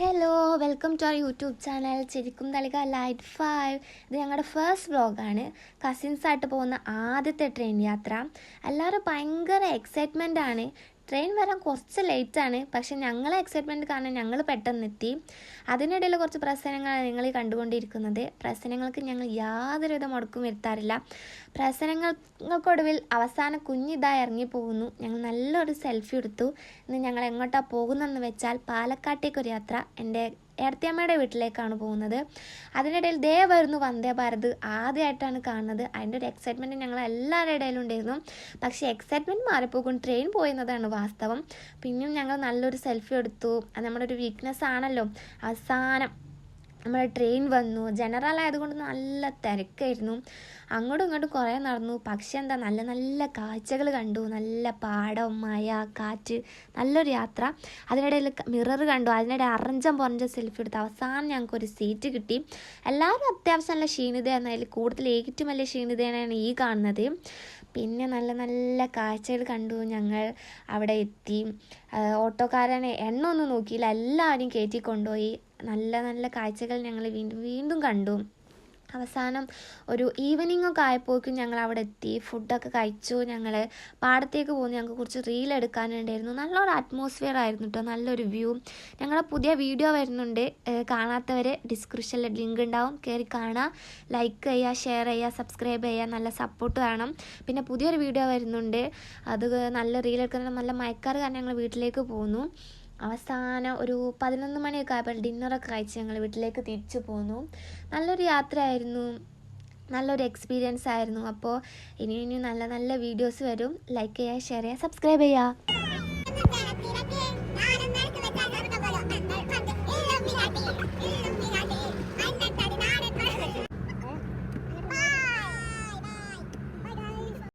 Hello, welcome to our YouTube channel ശരിക്കും തളിക light 5. ഇത് ഞങ്ങളുടെ ഫസ്റ്റ് വ്ളോഗാണ്. കസിൻസായിട്ട് പോകുന്ന ആദ്യത്തെ ട്രെയിൻ യാത്ര. എല്ലാവരും ഭയങ്കര എക്സൈറ്റ്മെൻ്റ് ആണ്. ട്രെയിൻ വരാൻ കുറച്ച് ലേറ്റാണ്, പക്ഷെ ഞങ്ങളെ എക്സൈറ്റ്മെൻറ്റ് കാരണം ഞങ്ങൾ പെട്ടെന്ന് എത്തി. അതിനിടയിൽ കുറച്ച് പ്രശ്നങ്ങളാണ് നിങ്ങൾ കണ്ടുകൊണ്ടിരിക്കുന്നത്. പ്രശ്നങ്ങൾക്ക് ഞങ്ങൾ യാതൊരുവിധ മുടക്കും വരുത്താറില്ല. പ്രശ്നങ്ങൾക്കൊടുവിൽ അവസാനം കുഞ്ഞിതായി ഇറങ്ങിപ്പോകുന്നു. ഞങ്ങൾ നല്ലൊരു സെൽഫി എടുത്തു. ഇന്ന് ഞങ്ങൾ എങ്ങോട്ടാണ് പോകുന്നതെന്ന് വെച്ചാൽ പാലക്കാട്ടേക്കൊരു യാത്ര. എൻ്റെ ഏടത്തിയമ്മയുടെ വീട്ടിലേക്കാണ് പോകുന്നത്. അതിനിടയിൽ വരുന്നു വന്ദേ ഭാരത്. ആദ്യമായിട്ടാണ് കാണുന്നത്. അതിൻ്റെ ഒരു എക്സൈറ്റ്മെൻറ്റ് ഞങ്ങൾ എല്ലാവരുടെ ഇടയിലും ഉണ്ടായിരുന്നു. പക്ഷേ എക്സൈറ്റ്മെൻറ്റ് മാറിപ്പോകും, ട്രെയിൻ പോയെന്നതാണ് വാസ്തവം. പിന്നെയും ഞങ്ങൾ നല്ലൊരു സെൽഫി എടുത്തു. അത് നമ്മുടെ ഒരു വീക്ക്നെസ് ആണല്ലോ. അവസാനം നമ്മുടെ ട്രെയിൻ വന്നു. ജനറൽ ആയതുകൊണ്ട് നല്ല തിരക്കായിരുന്നു. അങ്ങോട്ടും ഇങ്ങോട്ടും കുറേ നടന്നു. പക്ഷെ എന്താ, നല്ല നല്ല കാഴ്ചകൾ കണ്ടു. നല്ല പാടം, മഴ, കാറ്റ്, നല്ലൊരു യാത്ര. അതിനിടയിൽ മിറർ കണ്ടു. അതിനിടെ അറഞ്ചം സെൽഫി എടുത്തു. അവസാനം ഞങ്ങൾക്കൊരു സീറ്റ് കിട്ടി. എല്ലാവരും അത്യാവശ്യം നല്ല ക്ഷീണിതയാണ്. അതിൽ കൂടുതൽ ഏറ്റവും വലിയ ക്ഷീണിതയാണ് ഈ കാണുന്നത്. പിന്നെ നല്ല നല്ല കാഴ്ചകൾ കണ്ടു. ഞങ്ങൾ അവിടെ എത്തി. ഓട്ടോക്കാരനെ എണ്ണ ഒന്നും നോക്കിയില്ല, എല്ലാവരും കയറ്റിക്കൊണ്ടുപോയി. നല്ല നല്ല കാഴ്ചകൾ ഞങ്ങൾ വീണ്ടും കണ്ടു. അവസാനം ഒരു ഈവനിങ് ഒക്കെ ആയപ്പോഴേക്കും ഞങ്ങൾ അവിടെ എത്തി. ഫുഡൊക്കെ കഴിച്ചു. ഞങ്ങൾ പാടത്തേക്ക് പോകുന്നു. ഞങ്ങൾക്ക് കുറച്ച് റീൽ എടുക്കാനുണ്ടായിരുന്നു. നല്ലൊരു അറ്റ്മോസ്ഫിയർ ആയിരുന്നു കേട്ടോ, നല്ലൊരു വ്യൂ. ഞങ്ങളുടെ പുതിയ വീഡിയോ വരുന്നുണ്ട്. കാണാത്തവർ ഡിസ്ക്രിപ്ഷനിൽ ലിങ്ക് ഉണ്ടാവും, കയറി കാണുക. ലൈക്ക് ചെയ്യുക, ഷെയർ ചെയ്യുക, സബ്സ്ക്രൈബ് ചെയ്യുക. നല്ല സപ്പോർട്ട് വേണം. പിന്നെ പുതിയൊരു വീഡിയോ വരുന്നുണ്ട്. അത് നല്ല റീൽ എടുക്കുന്ന നല്ല മയക്കാർ കാരണം ഞങ്ങൾ വീട്ടിലേക്ക് പോകുന്നു. അവസാനം ഒരു 11 മണിയൊക്കെ ആയപ്പോൾ ഡിന്നറൊക്കെ കഴിച്ച് ഞങ്ങൾ വീട്ടിലേക്ക് തിരിച്ചു പോന്നു. നല്ലൊരു യാത്രയായിരുന്നു, നല്ലൊരു എക്സ്പീരിയൻസ് ആയിരുന്നു. അപ്പോൾ ഇനി നല്ല നല്ല വീഡിയോസ് വരും. ലൈക്ക് ചെയ്യുക, ഷെയർ ചെയ്യുക, സബ്സ്ക്രൈബ് ചെയ്യുക.